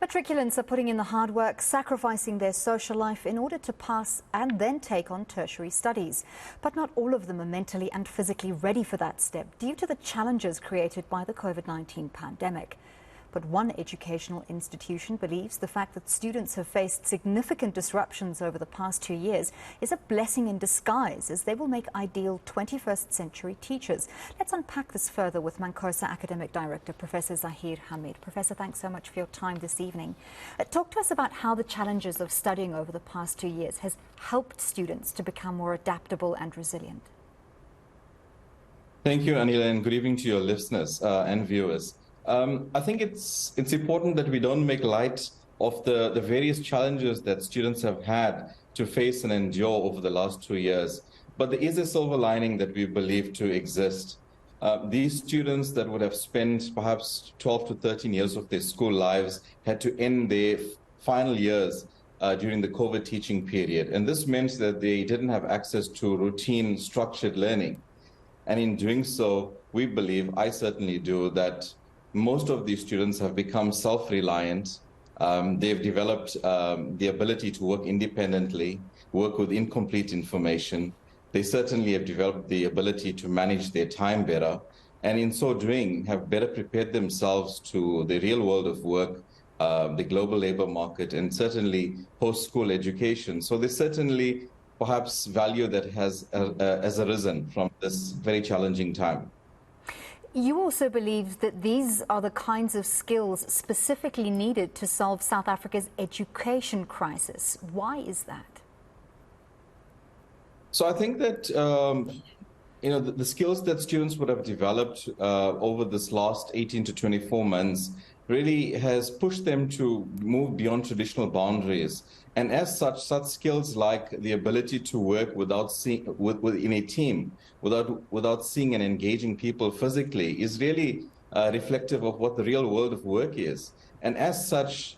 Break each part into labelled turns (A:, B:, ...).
A: Matriculants are putting in the hard work, sacrificing their social life in order to pass and then take on tertiary studies. But not all of them are mentally and physically ready for that step due to the challenges created by the COVID-19 pandemic. But one educational institution believes the fact that students have faced significant disruptions over the past 2 years is a blessing in disguise, as they will make ideal 21st century teachers. Let's unpack this further with MANCOSA Academic Director, Professor Zaheer Hamid. Professor, thanks so much for your time this evening. Talk to us about how the challenges of studying over the past 2 years has helped students to become more adaptable and resilient.
B: Thank you, Anila, and good evening to your listeners and viewers. I think it's important that we don't make light of the various challenges that students have had to face and endure over the last 2 years. But there is a silver lining that we believe to exist. These students that would have spent perhaps 12 to 13 years of their school lives had to end their final years during the COVID teaching period. And this meant that they didn't have access to routine, structured learning. And in doing so, we believe, I certainly do, that most of these students have become self-reliant. They've developed the ability to work independently, work with incomplete information. They certainly have developed the ability to manage their time better, and in so doing have better prepared themselves to the real world of work, the global labor market, and certainly post-school education. So there's certainly perhaps value that has arisen from this very challenging time.
A: You also believe that these are the kinds of skills specifically needed to solve South Africa's education crisis. Why is that?
B: So I think that the skills that students would have developed over this last 18 to 24 months really has pushed them to move beyond traditional boundaries. And as such skills like the ability to work within a team, without seeing and engaging people physically, is really reflective of what the real world of work is. And as such,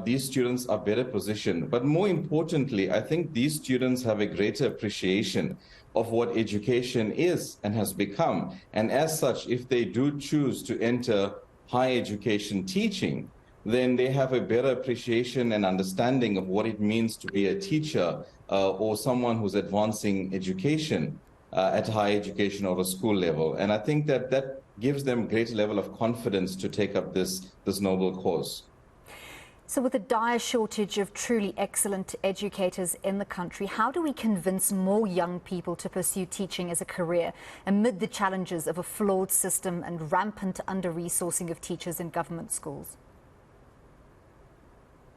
B: these students are better positioned. But more importantly, I think these students have a greater appreciation of what education is and has become. And as such, if they do choose to enter higher education teaching, then they have a better appreciation and understanding of what it means to be a teacher or someone who's advancing education at higher education or a school level. And I think that gives them a greater level of confidence to take up this noble cause.
A: So with a dire shortage of truly excellent educators in the country, how do we convince more young people to pursue teaching as a career amid the challenges of a flawed system and rampant under-resourcing of teachers in government schools?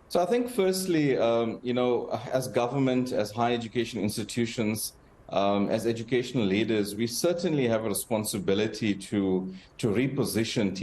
B: So I think firstly, as government, as higher education institutions, as educational leaders, we certainly have a responsibility to reposition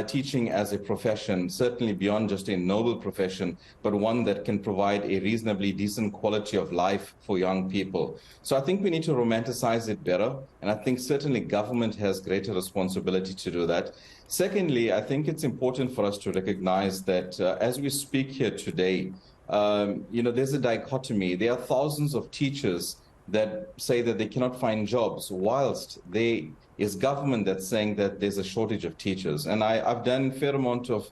B: teaching as a profession, certainly beyond just a noble profession, but one that can provide a reasonably decent quality of life for young people. So I think we need to romanticize it better, and I think certainly government has greater responsibility to do that. Secondly, I think it's important for us to recognize that as we speak here today, there's a dichotomy. There are thousands of teachers that say that they cannot find jobs, whilst there is government that's saying that there's a shortage of teachers. And I've done a fair amount of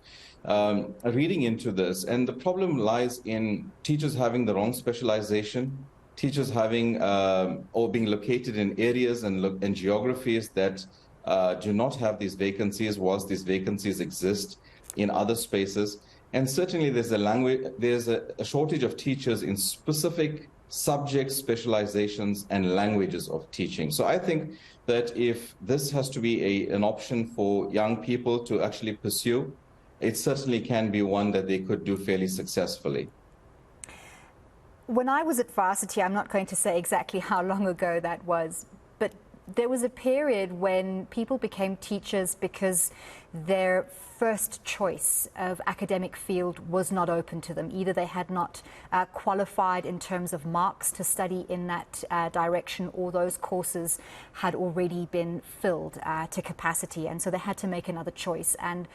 B: reading into this, and the problem lies in teachers having the wrong specialization, teachers having or being located in areas and geographies that do not have these vacancies, whilst these vacancies exist in other spaces. And certainly there's a shortage of teachers in specific subjects, specializations, and languages of teaching. So I think that if this has to be an option for young people to actually pursue, it certainly can be one that they could do fairly successfully.
A: When I was at varsity, I'm not going to say exactly how long ago that was, but there was a period when people became teachers because their first choice of academic field was not open to them. Either they had not qualified in terms of marks to study in that direction, or those courses had already been filled to capacity, and so they had to make another choice. And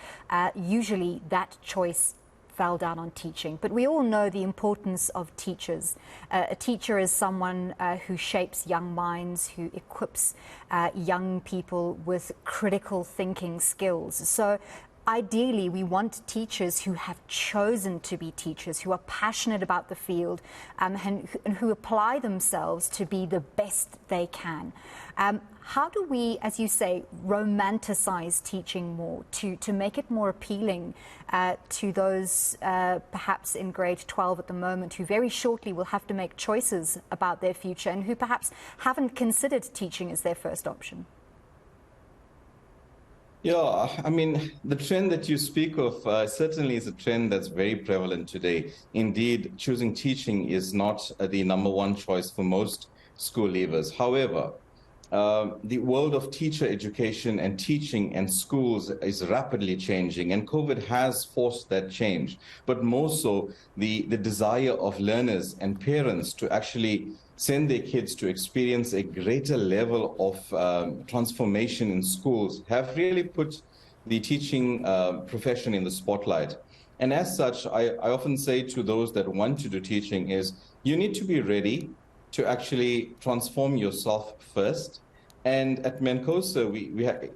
A: usually that choice fell down on teaching. But we all know the importance of teachers. A teacher is someone who shapes young minds, who equips young people with critical thinking skills. So ideally, we want teachers who have chosen to be teachers, who are passionate about the field, and who apply themselves to be the best they can. How do we, as you say, romanticize teaching more to make it more appealing to those perhaps in grade 12 at the moment who very shortly will have to make choices about their future and who perhaps haven't considered teaching as their first option?
B: Yeah, I mean, the trend that you speak of certainly is a trend that's very prevalent today. Indeed, choosing teaching is not the number one choice for most school leavers. However, the world of teacher education and teaching and schools is rapidly changing, and COVID has forced that change. But more so, the desire of learners and parents to actually send their kids to experience a greater level of transformation in schools have really put the teaching profession in the spotlight. And as such, I often say to those that want to do teaching is you need to be ready to actually transform yourself first. And at MANCOSA,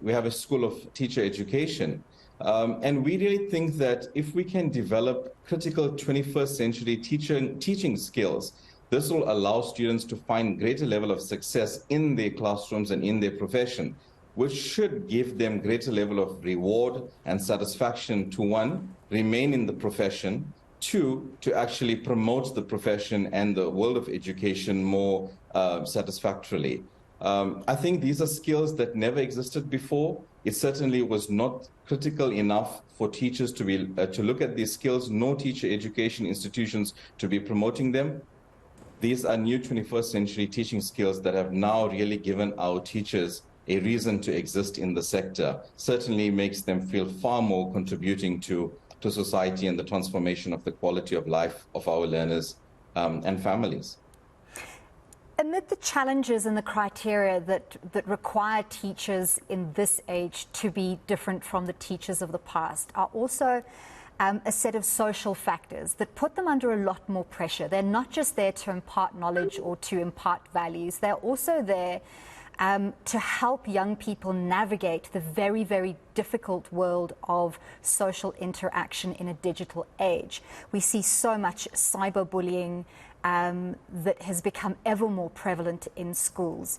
B: we have a school of teacher education. And we really think that if we can develop critical 21st century teaching skills, this will allow students to find greater level of success in their classrooms and in their profession, which should give them greater level of reward and satisfaction to, one, remain in the profession, two, to actually promote the profession and the world of education more satisfactorily. I think these are skills that never existed before. It certainly was not critical enough for teachers to be to look at these skills, nor teacher education institutions to be promoting them. These are new 21st century teaching skills that have now really given our teachers a reason to exist in the sector. Certainly makes them feel far more contributing to society and the transformation of the quality of life of our learners and families.
A: Amid the challenges and the criteria that require teachers in this age to be different from the teachers of the past are also a set of social factors that put them under a lot more pressure. They're not just there to impart knowledge or to impart values. They're also there to help young people navigate the very, very difficult world of social interaction in a digital age. We see so much cyberbullying that has become ever more prevalent in schools.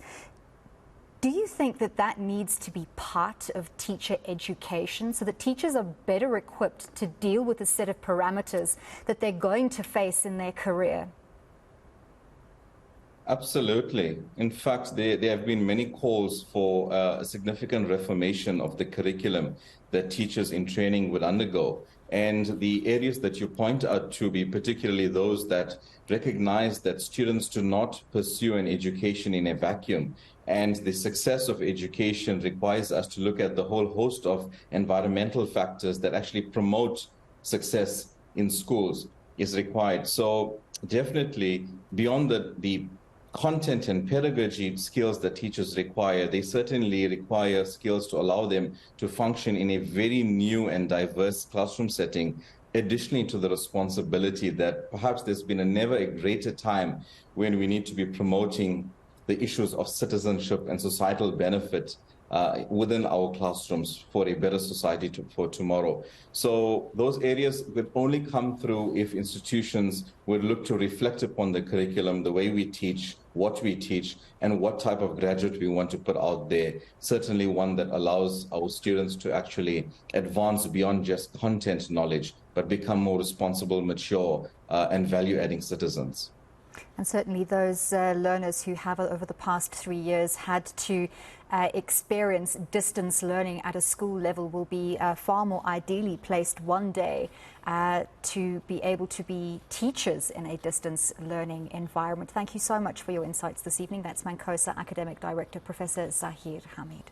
A: Do you think that that needs to be part of teacher education so that teachers are better equipped to deal with the set of parameters that they're going to face in their career?
B: Absolutely. In fact, there have been many calls for a significant reformation of the curriculum that teachers in training would undergo. And the areas that you point out to be particularly those that recognize that students do not pursue an education in a vacuum. And the success of education requires us to look at the whole host of environmental factors that actually promote success in schools is required. So definitely beyond the content and pedagogy skills that teachers require, they certainly require skills to allow them to function in a very new and diverse classroom setting, additionally to the responsibility that perhaps there's been never a greater time when we need to be promoting the issues of citizenship and societal benefit within our classrooms for a better society for tomorrow. So those areas would only come through if institutions would look to reflect upon the curriculum, the way we teach, what we teach, and what type of graduate we want to put out there. Certainly one that allows our students to actually advance beyond just content knowledge, but become more responsible, mature, and value-adding citizens.
A: And certainly those learners who have over the past 3 years had to experience distance learning at a school level will be far more ideally placed one day to be able to be teachers in a distance learning environment. Thank you so much for your insights this evening. That's MANCOSA Academic Director, Professor Zaheer Hamid.